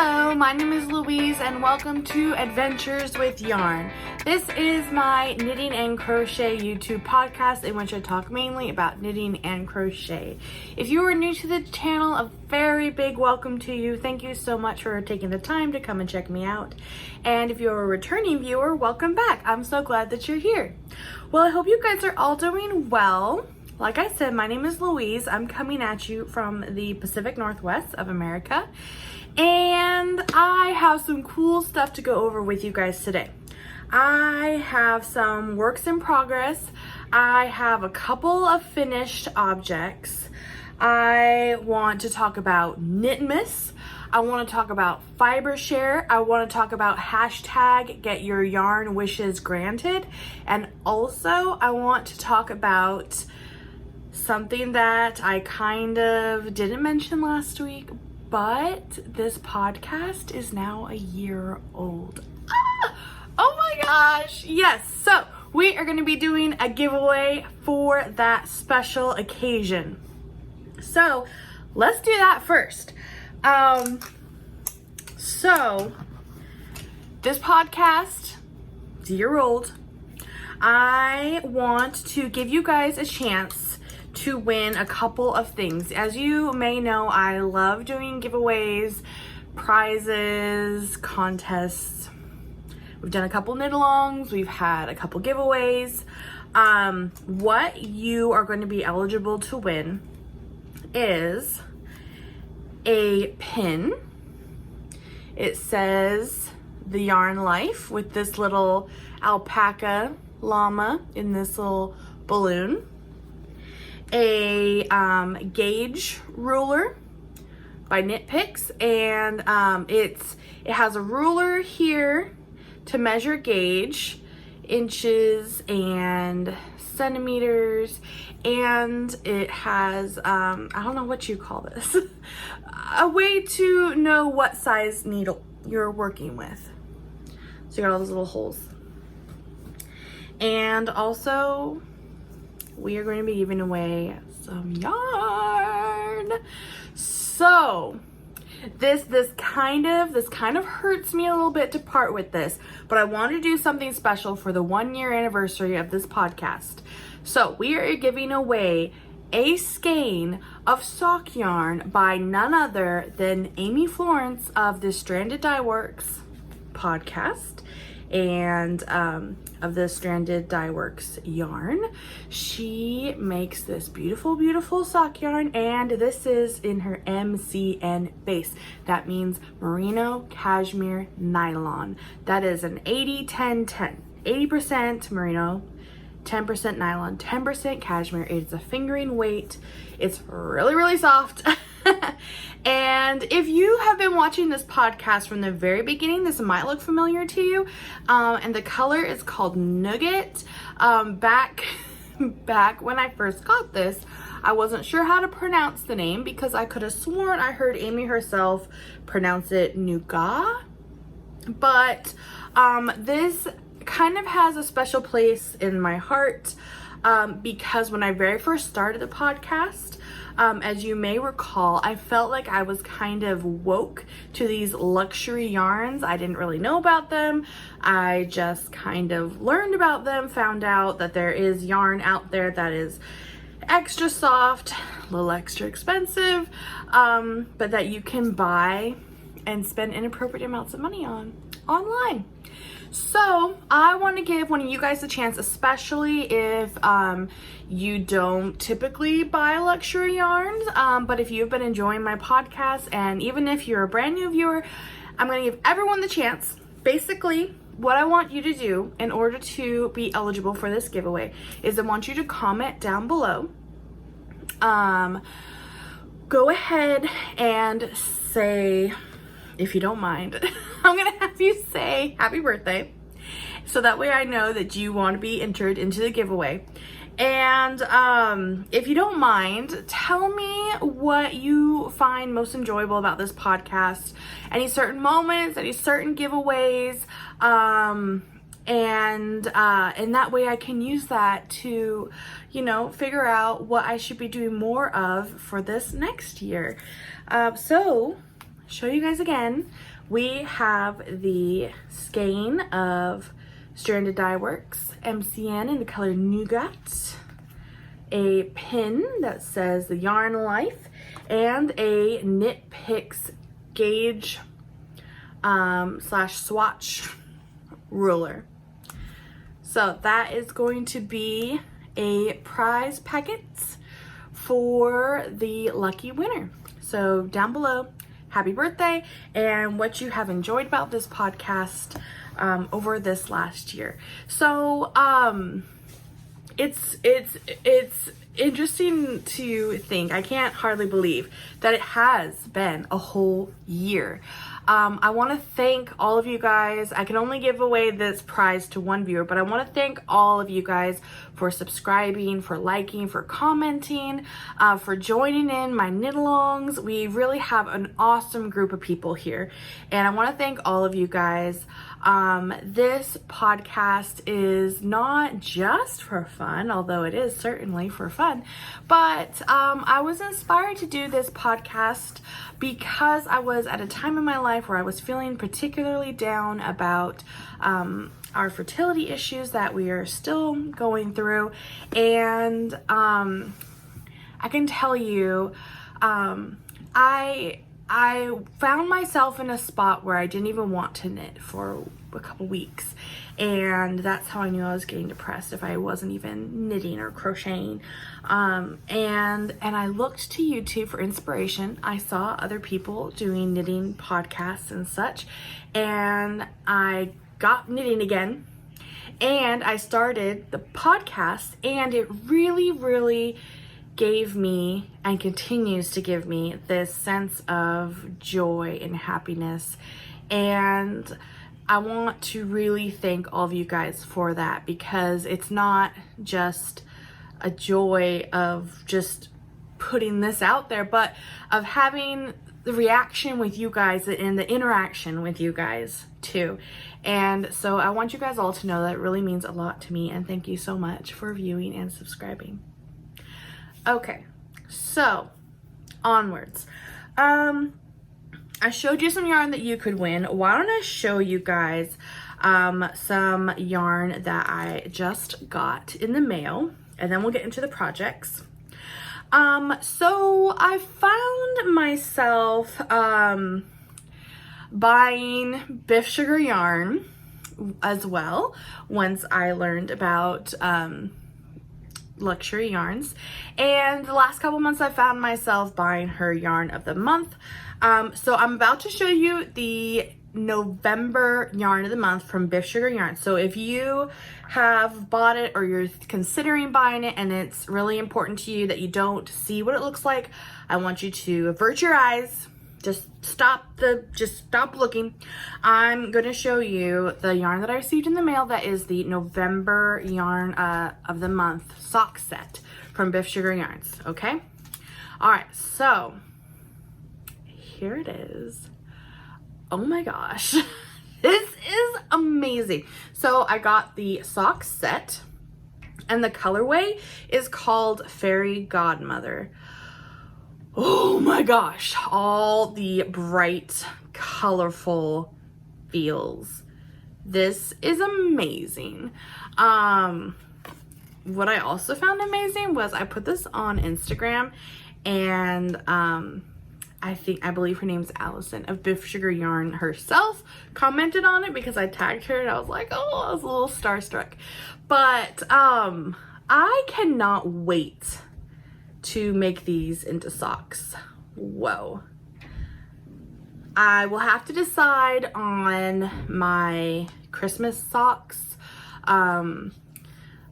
Hello, my name is Louise and welcome to Adventures with Yarn. This is my knitting and crochet YouTube podcast in which I talk mainly about knitting and crochet. If you are new to the channel, a very big welcome to you. Thank you so much for taking the time to come and check me out. And if you're a returning viewer, welcome back. I'm so glad that you're here. Well, I hope you guys are all doing well. Like I said, my name is Louise. I'm coming at you from the Pacific Northwest of America. And I have some cool stuff to go over with you guys today. I have some works in progress. I have a couple of finished objects. I want to talk about Knitmas. I want to talk about fiber share. I want to talk about hashtag get your yarn wishes granted. And also I want to talk about something that I kind of didn't mention last week, but this podcast is now a year old. Oh my gosh, yes. So we are going to be doing a giveaway for that special occasion. So let's do that first. So this podcast is a year old. I want to give you guys a chance to win a couple of things. As you may know, I love doing giveaways, prizes, contests. We've done a couple knit-alongs, we've had a couple giveaways. What you are going to be eligible to win is a pin. It says The Yarn Life with this little alpaca llama in this little balloon. A gauge ruler by KnitPicks, and it has a ruler here to measure gauge, inches and centimeters, and it has I don't know what you call this, a way to know what size needle you're working with. So you got all those little holes. And also we are going to be giving away some yarn. So this kind of hurts me a little bit to part with this, but I want to do something special for the 1-year anniversary of this podcast. So we are giving away a skein of sock yarn by none other than Amy Florence of the Stranded Dye Works podcast and of the Stranded Dye Works yarn. She makes this beautiful, beautiful sock yarn, and this is in her MCN base. That means merino cashmere nylon. That is an 80-10-10. 80% merino, 10% nylon, 10% cashmere. It's a fingering weight. It's really, really soft. And if you have been watching this podcast from the very beginning, this might look familiar to you. And the color is called Nougat. Back when I first got this, I wasn't sure how to pronounce the name because I could have sworn I heard Amy herself pronounce it Nougat. But this kind of has a special place in my heart because when I very first started the podcast, as you may recall, I felt like I was kind of woke to these luxury yarns. I didn't really know about them. I just kind of learned about them, found out that there is yarn out there that is extra soft, a little extra expensive, but that you can buy and spend inappropriate amounts of money on online. So I want to give one of you guys a chance, especially if you don't typically buy luxury yarns, but if you've been enjoying my podcast, and even if you're a brand new viewer, I'm going to give everyone the chance. Basically, what I want you to do in order to be eligible for this giveaway is I want you to comment down below. Go ahead and say, if you don't mind, I'm gonna have you say happy birthday, so that way I know that you want to be entered into the giveaway. And if you don't mind, tell me what you find most enjoyable about this podcast, any certain moments, any certain giveaways, and that way I can use that to, you know, figure out what I should be doing more of for this next year. So show you guys again. We have the skein of Stranded Dye Works MCN in the color Nougat, a pin that says the Yarn Life, and a KnitPicks Gauge slash Swatch Ruler. So that is going to be a prize packet for the lucky winner. So down below, happy birthday and what you have enjoyed about this podcast over this last year. So it's interesting to think, I can't hardly believe that it has been a whole year. I want to thank all of you guys. I can only give away this prize to one viewer, but I want to thank all of you guys for subscribing, for liking, for commenting, for joining in my knit-alongs. We really have an awesome group of people here, and I want to thank all of you guys. This podcast is not just for fun, although it is certainly for fun, but I was inspired to do this podcast because I was at a time in my life where I was feeling particularly down about our fertility issues that we are still going through, and I can tell you, I found myself in a spot where I didn't even want to knit for a couple weeks, and that's how I knew I was getting depressed, if I wasn't even knitting or crocheting. And I looked to YouTube for inspiration. I saw other people doing knitting podcasts and such, and I got knitting again, and I started the podcast, and it really gave me and continues to give me this sense of joy and happiness. And I want to really thank all of you guys for that, because it's not just a joy of just putting this out there, but of having the reaction with you guys and the interaction with you guys too. And so I want you guys all to know that it really means a lot to me, and thank you so much for viewing and subscribing. Okay, so onwards. I showed you some yarn that you could win. Why don't I show you guys some yarn that I just got in the mail, and then we'll get into the projects. So I found myself buying Biff Sugar yarn as well once I learned about luxury yarns, and the last couple months I found myself buying her yarn of the month. So I'm about to show you the November yarn of the month from Biff Sugar Yarn. So if you have bought it or you're considering buying it and it's really important to you that you don't see what it looks like, I want you to avert your eyes. Just stop looking. I'm going to show you the yarn that I received in the mail that is the November yarn of the month sock set from Biff Sugar Yarns, okay? All right, so here it is. Oh my gosh, this is amazing. So I got the sock set, and the colorway is called Fairy Godmother. Oh my gosh, all the bright, colorful feels. This is amazing. What I also found amazing was I put this on Instagram, and I believe her name's Allison of Biff Sugar Yarn herself commented on it because I tagged her, and I was like, oh, I was a little starstruck. But I cannot wait to make these into socks. Whoa. I will have to decide on my Christmas socks.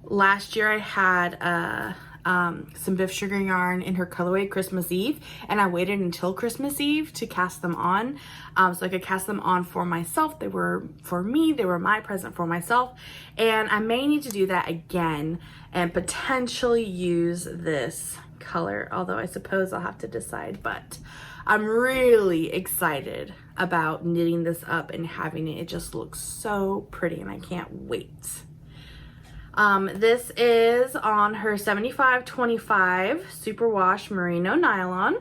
Last year I had some Biff Sugar yarn in her colorway Christmas Eve, and I waited until Christmas Eve to cast them on, so I could cast them on for myself. They were for me, they were my present for myself, and I may need to do that again and potentially use this color, although I suppose I'll have to decide. But I'm really excited about knitting this up and having it. It just looks so pretty, and I can't wait. This is on her 75/25 superwash merino nylon,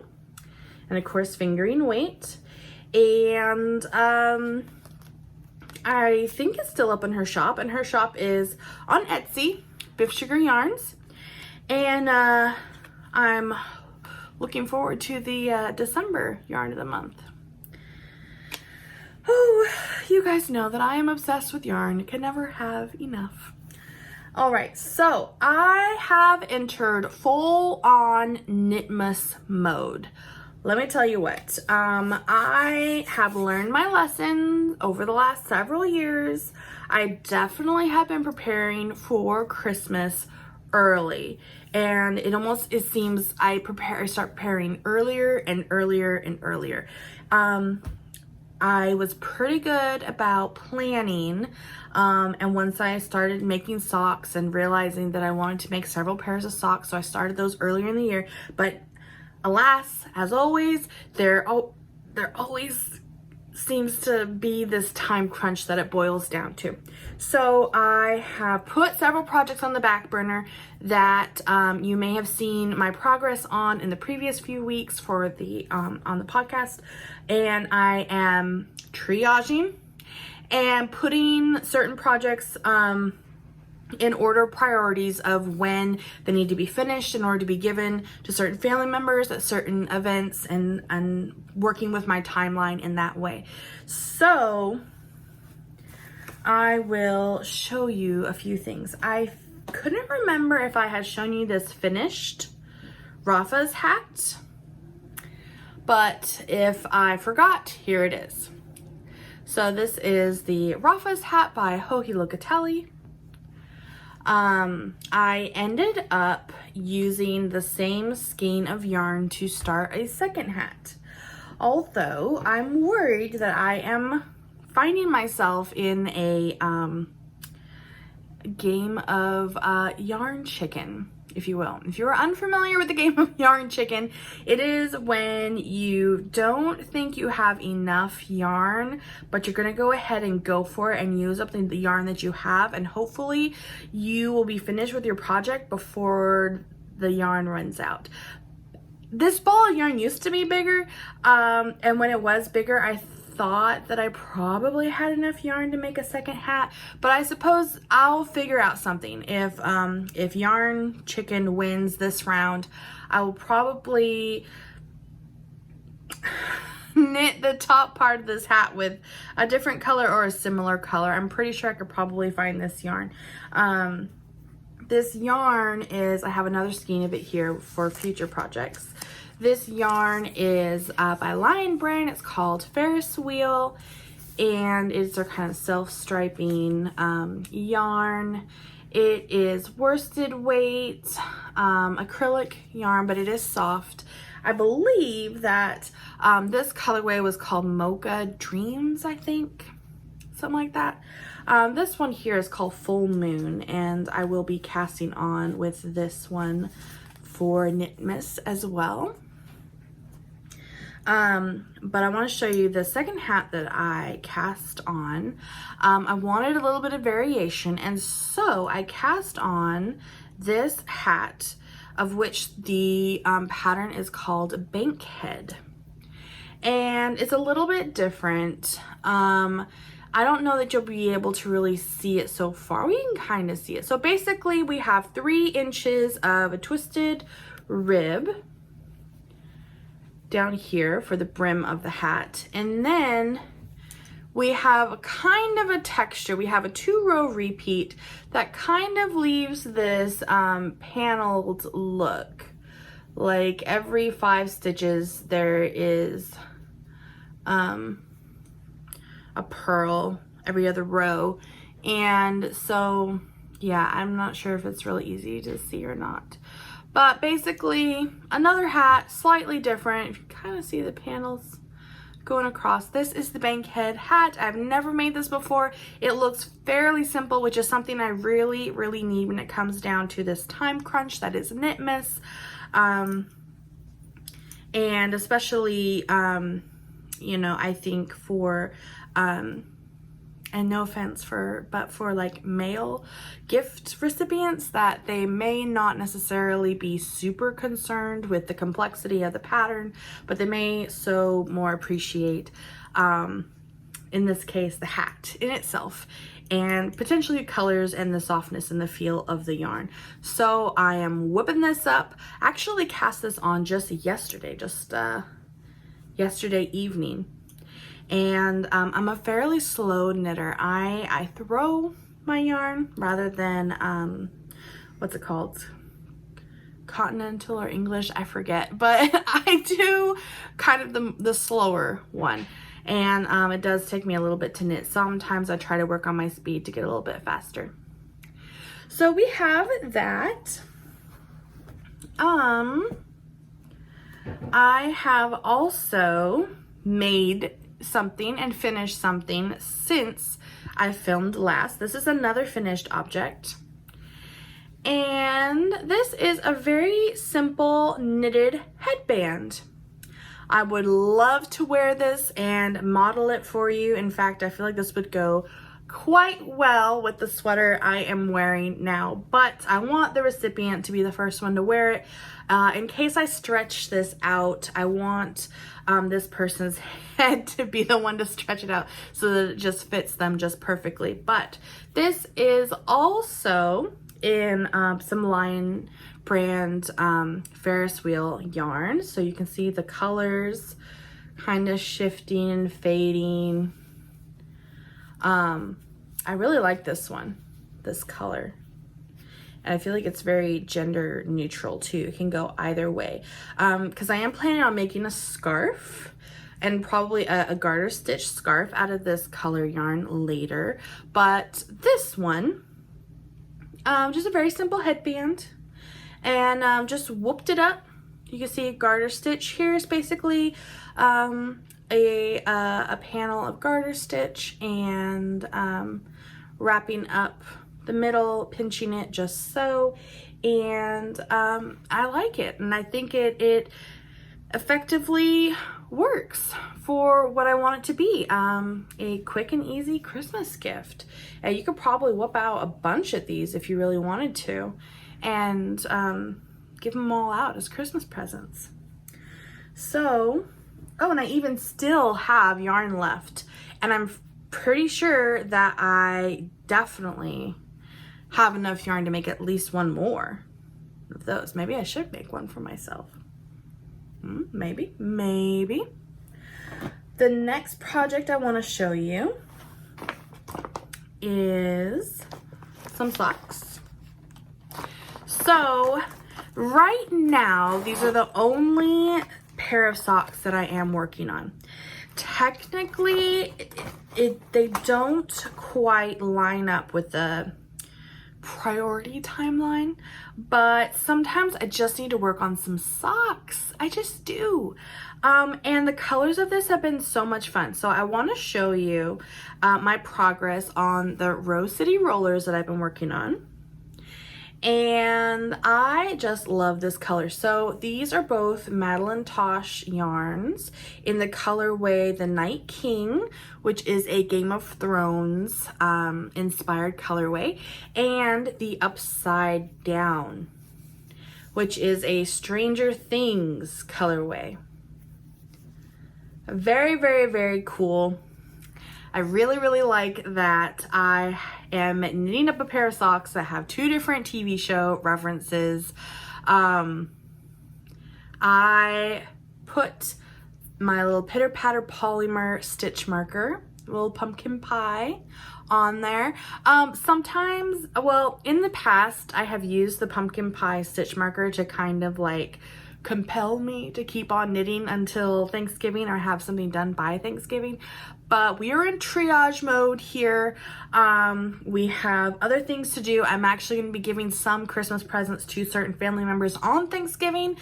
and of course fingering weight. and I think it's still up in her shop, and her shop is on Etsy, Biff Sugar Yarns. And I'm looking forward to the December yarn of the month. Oh, you guys know that I am obsessed with yarn. Can never have enough. All right, so I have entered full on Knitmas mode. Let me tell you what, I have learned my lesson over the last several years. I definitely have been preparing for Christmas early, and it seems I start preparing earlier and earlier and earlier. I was pretty good about planning, and once I started making socks and realizing that I wanted to make several pairs of socks, so I started those earlier in the year. But alas, as always, there always seems to be this time crunch that it boils down to. So I have put several projects on the back burner that you may have seen my progress on in the previous few weeks for the on the podcast, and I am triaging and putting certain projects in order of priorities of when they need to be finished in order to be given to certain family members at certain events, and working with my timeline in that way. So I will show you a few things. I couldn't remember if I had shown you this finished Rafa's hat, but if I forgot, here it is. So this is the Rafa's hat by Joji Locatelli. I ended up using the same skein of yarn to start a second hat. Although I'm worried that I am finding myself in a game of yarn chicken, if you will. If you're unfamiliar with the game of yarn chicken, it is when you don't think you have enough yarn, but you're gonna go ahead and go for it and use up the yarn that you have, and hopefully you will be finished with your project before the yarn runs out. This ball of yarn used to be bigger, and when it was bigger, I thought that I probably had enough yarn to make a second hat, but I suppose I'll figure out something. If yarn chicken wins this round, I will probably knit the top part of this hat with a different color or a similar color. I'm pretty sure I could probably find this yarn. This yarn is, I have another skein of it here for future projects. This yarn is by Lion Brand. It's called Ferris Wheel, and it's their kind of self-striping yarn. It is worsted weight, acrylic yarn, but it is soft. I believe that this colorway was called Mocha Dreams, I think, something like that. This one here is called Full Moon, and I will be casting on with this one for Knitmas as well. But I want to show you the second hat that I cast on. I wanted a little bit of variation, and so I cast on this hat, of which the pattern is called Bankhead, and it's a little bit different. I don't know that you'll be able to really see it so far. We can kind of see it. So basically we have 3 inches of a twisted rib down here for the brim of the hat, and then we have kind of a texture. We have a 2-row repeat that kind of leaves this paneled look. Like every 5 stitches there is a purl every other row, and so yeah, I'm not sure if it's really easy to see or not. But basically, another hat, slightly different. You can kind of see the panels going across. This is the Bankhead hat. I've never made this before. It looks fairly simple, which is something I really, really need when it comes down to this time crunch that is Knitmas. And especially, you know, I think for, and no offense but for like male gift recipients, that they may not necessarily be super concerned with the complexity of the pattern, but they may so more appreciate in this case, the hat in itself, and potentially colors and the softness and the feel of the yarn. So I am whipping this up. I actually cast this on just yesterday, yesterday evening. And I'm a fairly slow knitter. I throw my yarn rather than, what's it called? Continental or English, I forget. But I do kind of the slower one. And it does take me a little bit to knit. Sometimes I try to work on my speed to get a little bit faster. So we have that. I have also made something and finished something since I filmed last. This is another finished object. And this is a very simple knitted headband. I would love to wear this and model it for you. In fact, I feel like this would go quite well with the sweater I am wearing now, but I want the recipient to be the first one to wear it. In case I stretch this out, I want this person's head to be the one to stretch it out so that it just fits them just perfectly. But this is also in some Lion brand Ferris wheel yarn, so you can see the colors kind of shifting and fading. I really like this one, this color, and I feel like it's very gender neutral too. It can go either way, because I am planning on making a scarf and probably a garter stitch scarf out of this color yarn later. But this one, just a very simple headband, and just whooped it up. You can see a garter stitch here is basically a panel of garter stitch, and wrapping up the middle, pinching it just so, and I like it, and I think it effectively works for what I want it to be, a quick and easy Christmas gift. You could probably whip out a bunch of these if you really wanted to, and give them all out as Christmas presents. So, oh, and I even still have yarn left, and I'm pretty sure that I definitely have enough yarn to make at least one more of those. Maybe I should make one for myself. Maybe. The next project I want to show you is some socks. So right now, these are the only pair of socks that I am working on. Technically, they don't quite line up with the priority timeline, but sometimes I just need to work on some socks. I just do. And the colors of this have been so much fun. So I want to show you my progress on the Rose City rollers that I've been working on. And I just love this color. So these are both Madeline Tosh yarns in the colorway The Night King, which is a Game of Thrones inspired colorway, and the Upside Down, which is a Stranger Things colorway. Very, very, very cool. I really, really like that I am knitting up a pair of socks that have two different TV show references. I put my little Pitter Patter Polymer stitch marker, little pumpkin pie, on there. Sometimes, well, in the past, I have used the pumpkin pie stitch marker to kind of like compel me to keep on knitting until Thanksgiving or have something done by Thanksgiving. But we are in triage mode here. We have other things to do. I'm actually going to be giving some Christmas presents to certain family members on Thanksgiving,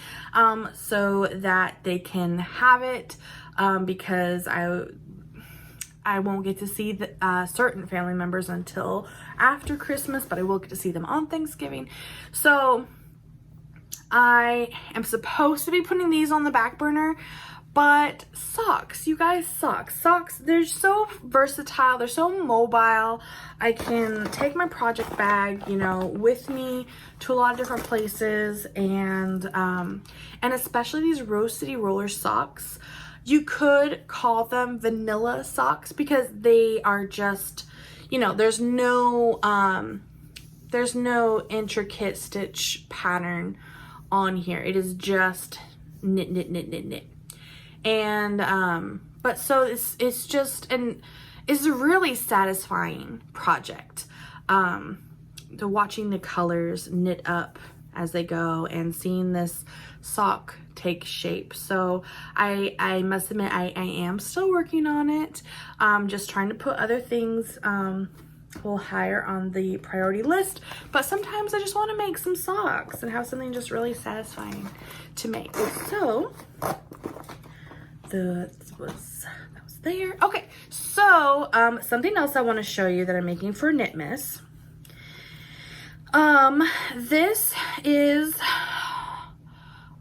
so that they can have it, because I won't get to see the, certain family members until after Christmas, but I will get to see them on Thanksgiving. So I am supposed to be putting these on the back burner, but socks, you guys, socks, they're so versatile, they're so mobile. I can take my project bag, you know, with me to a lot of different places, and especially these Rose City roller socks, You could call them vanilla socks because they are just, you know, there's no intricate stitch pattern on here. It is just knit, knit, knit, knit, knit. And, but so it's just, and it's a really satisfying project. To watching the colors knit up as they go and seeing this sock take shape. So I must admit I am still working on it. Just trying to put other things a little higher on the priority list, but sometimes I just want to make some socks and have something just really satisfying to make. So that was there. Okay, so something else I want to show you that I'm making for Knitmas. This is,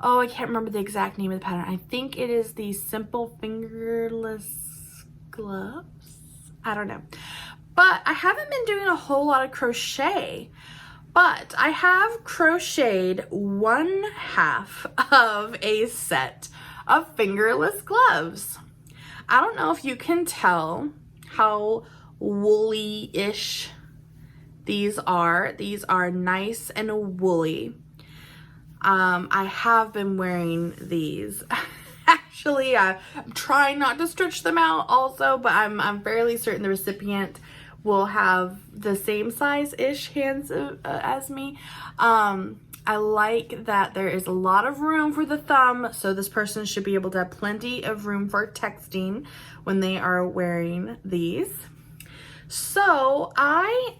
oh, I can't remember the exact name of the pattern. I think it is the Simple Fingerless Gloves. I don't know. But I haven't been doing a whole lot of crochet. But I have crocheted 1/2 of a set of fingerless gloves. I don't know if you can tell how woolly-ish these are. These are nice and woolly. I have been wearing these. Actually, I'm trying not to stretch them out also, but I'm fairly certain the recipient will have the same size-ish hands as me. I like that there is a lot of room for the thumb, so this person should be able to have plenty of room for texting when they are wearing these. So I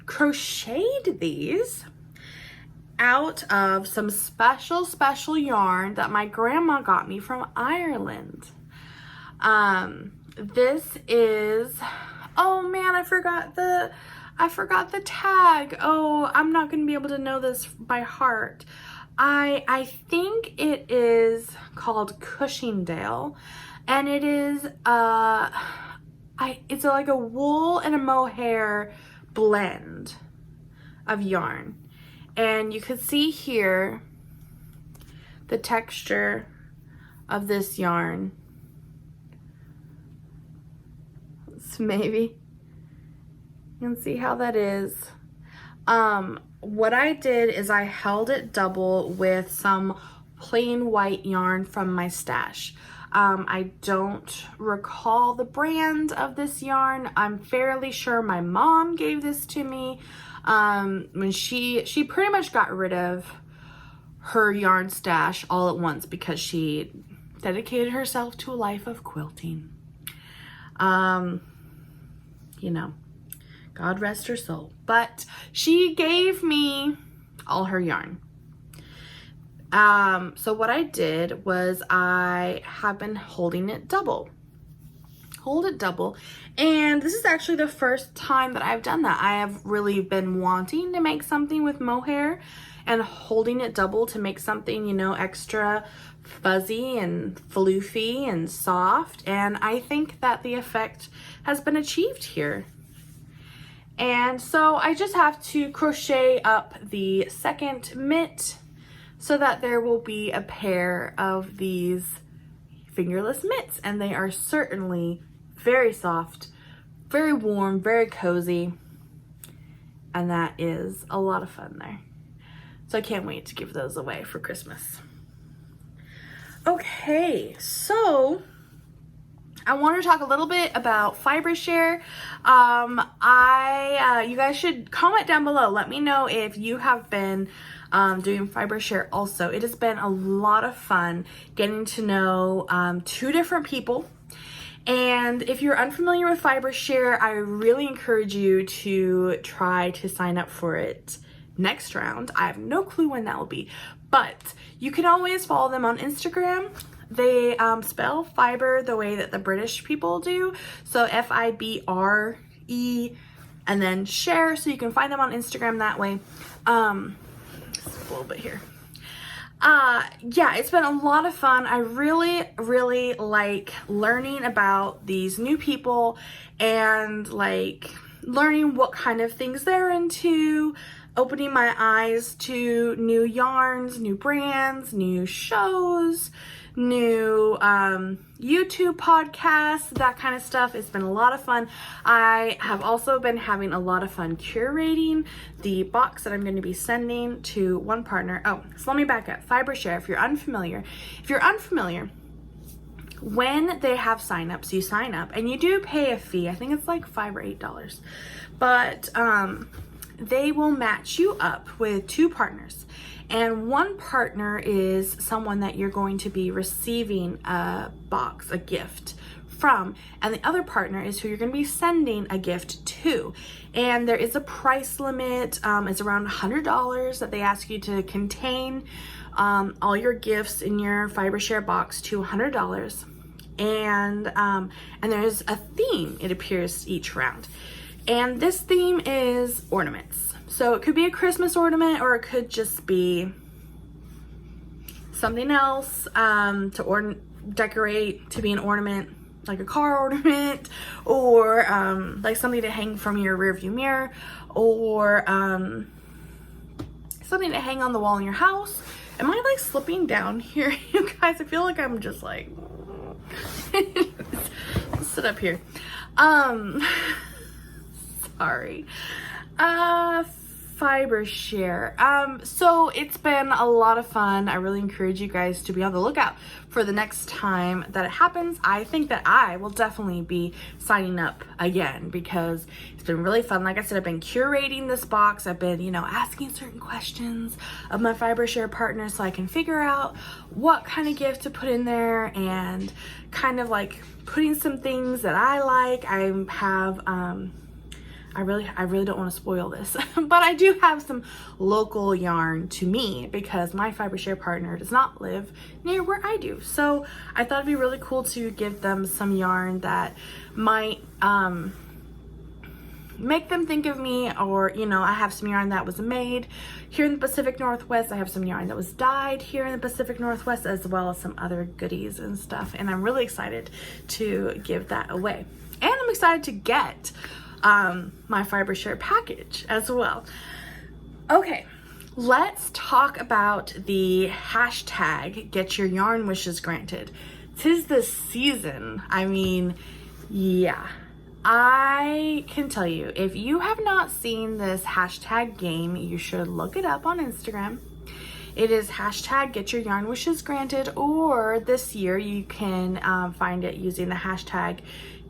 crocheted these out of some special yarn that my grandma got me from Ireland. This is, oh man, I forgot the tag. Oh, I'm not gonna be able to know this by heart. I think it is called Cushingdale, and it is it's like a wool and a mohair blend of yarn. And you can see here the texture of this yarn. So maybe you can see how that is. What I did is I held it double with some plain white yarn from my stash. I don't recall the brand of this yarn. I'm fairly sure my mom gave this to me when she pretty much got rid of her yarn stash all at once because she dedicated herself to a life of quilting. You know, God rest her soul. But she gave me all her yarn. So what I did was I have been holding it double. Hold it double. And this is actually the first time that I've done that. I have really been wanting to make something with mohair and holding it double to make something, you know, extra fuzzy and floofy and soft. And I think that the effect has been achieved here. And so I just have to crochet up the second mitt so that there will be a pair of these fingerless mitts, and they are certainly very soft, very warm, very cozy, and that is a lot of fun there. So I can't wait to give those away for Christmas. Okay, so I want to talk a little bit about fiber share. You guys should comment down below. Let me know if you have been doing fiber share also. It has been a lot of fun getting to know 2 different people. And if you're unfamiliar with fiber share, I really encourage you to try to sign up for it next round. I have no clue when that will be, but you can always follow them on Instagram. They spell fiber the way that the British people do. So F-I-B-R-E and then share. So you can find them on Instagram that way. Just a little bit here. Yeah, it's been a lot of fun. I really like learning about these new people and like learning what kind of things they're into, opening my eyes to new yarns, new brands, new shows, new YouTube podcasts, that kind of stuff. It's been a lot of fun. I have also been having a lot of fun curating the box that I'm going to be sending to one partner. Oh, so let me back up. Fiber Share, if you're unfamiliar, when they have signups, you sign up and you do pay a fee. I think it's like $5 or $8, but they will match you up with 2 partners. And one partner is someone that you're going to be receiving a box, a gift from. And the other partner is who you're going to be sending a gift to. And there is a price limit. It's around $100 that they ask you to contain all your gifts in your Fiber Share box to $100. And there's a theme, it appears, each round. And this theme is ornaments. So it could be a Christmas ornament, or it could just be something else to decorate, to be an ornament, like a car ornament, or like something to hang from your rearview mirror, or something to hang on the wall in your house. Am I like slipping down here, you guys? I feel like I'm just like sit up here. Sorry. Fiber Share. So it's been a lot of fun. I really encourage you guys to be on the lookout for the next time that it happens. I think that I will definitely be signing up again because it's been really fun. Like I said, I've been curating this box. I've been, asking certain questions of my Fiber Share partners so I can figure out what kind of gift to put in there, and kind of like putting some things that I like. I have, I really don't want to spoil this, but I do have some local yarn to me because my Fiber Share partner does not live near where I do. So I thought it'd be really cool to give them some yarn that might make them think of me, or I have some yarn that was made here in the Pacific Northwest. I have some yarn that was dyed here in the Pacific Northwest, as well as some other goodies and stuff, and I'm really excited to give that away. And I'm excited to get my Fiber Share package as well. Okay, let's talk about the hashtag Get Your Yarn Wishes Granted. 'Tis the season. I mean, yeah, I can tell you, if you have not seen this hashtag game, you should look it up on Instagram. It is hashtag Get Your Yarn Wishes Granted, or this year you can find it using the hashtag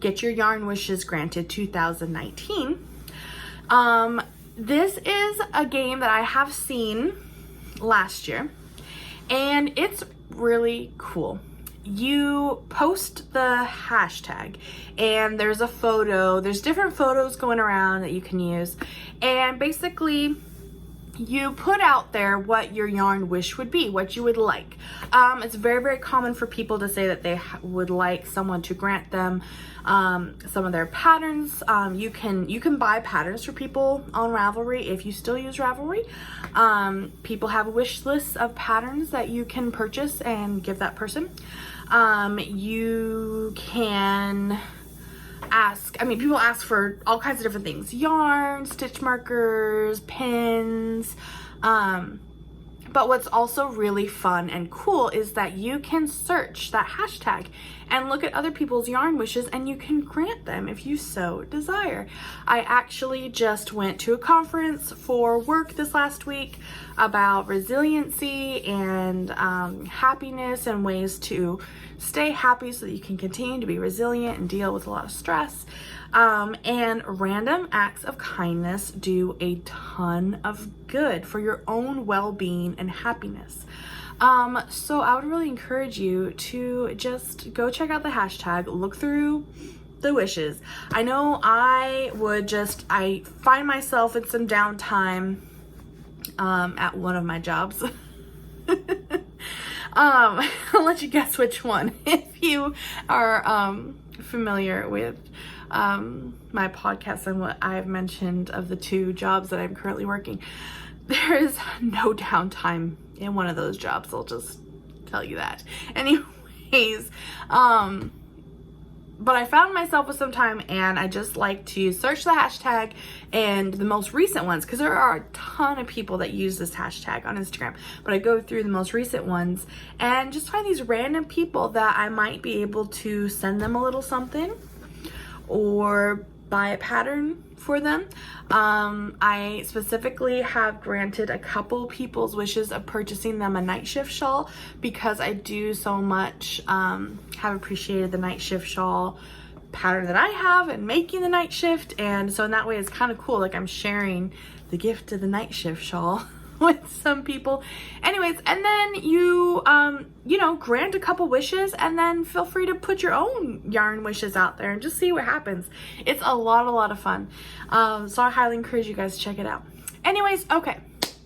Get Your Yarn Wishes Granted 2019. This is a game that I have seen last year, and it's really cool. You post the hashtag, and there's a photo. There's different photos going around that you can use, and basically you put out there what your yarn wish would be, what you would like. It's very, very common for people to say that they would like someone to grant them some of their patterns. You can buy patterns for people on Ravelry if you still use Ravelry. People have wish lists of patterns that you can purchase and give that person. You can people ask for all kinds of different things: yarn, stitch markers, pins. But what's also really fun and cool is that you can search that hashtag and look at other people's yarn wishes, and you can grant them if you so desire. I actually just went to a conference for work this last week about resiliency and happiness, and ways to stay happy so that you can continue to be resilient and deal with a lot of stress. And random acts of kindness do a ton of good for your own well-being and happiness. So I would really encourage you to just go check out the hashtag, look through the wishes. I know I find myself in some downtime at one of my jobs. I'll let you guess which one if you are familiar with my podcast and what I've mentioned of the 2 jobs that I'm currently working. There is no downtime in one of those jobs. I'll just tell you that. Anyways, but I found myself with some time, and I just like to search the hashtag and the most recent ones, because there are a ton of people that use this hashtag on Instagram, but I go through the most recent ones and just find these random people that I might be able to send them a little something or buy a pattern for them. I specifically have granted a couple people's wishes of purchasing them a night shift shawl, because I do so much have appreciated the night shift shawl pattern that I have and making the night shift, and so in that way it's kind of cool, like I'm sharing the gift of the night shift shawl with some people. Anyways, and then you know, grant a couple wishes, and then feel free to put your own yarn wishes out there and just see what happens. It's a lot of fun. So I highly encourage you guys to check it out. Anyways, okay,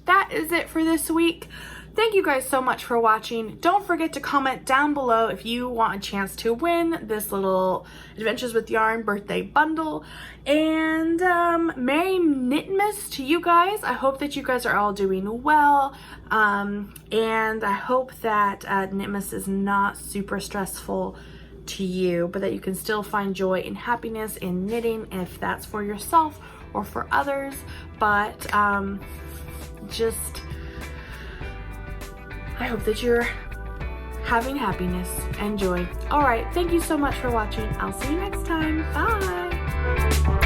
that is it for this week. Thank you guys so much for watching. Don't forget to comment down below if you want a chance to win this little Adventures with Yarn birthday bundle. And Merry Knitmas to you guys. I hope that you guys are all doing well. And I hope that Knitmas is not super stressful to you, but that you can still find joy and happiness in knitting, if that's for yourself or for others. But I hope that you're having happiness and joy. All right, thank you so much for watching. I'll see you next time. Bye.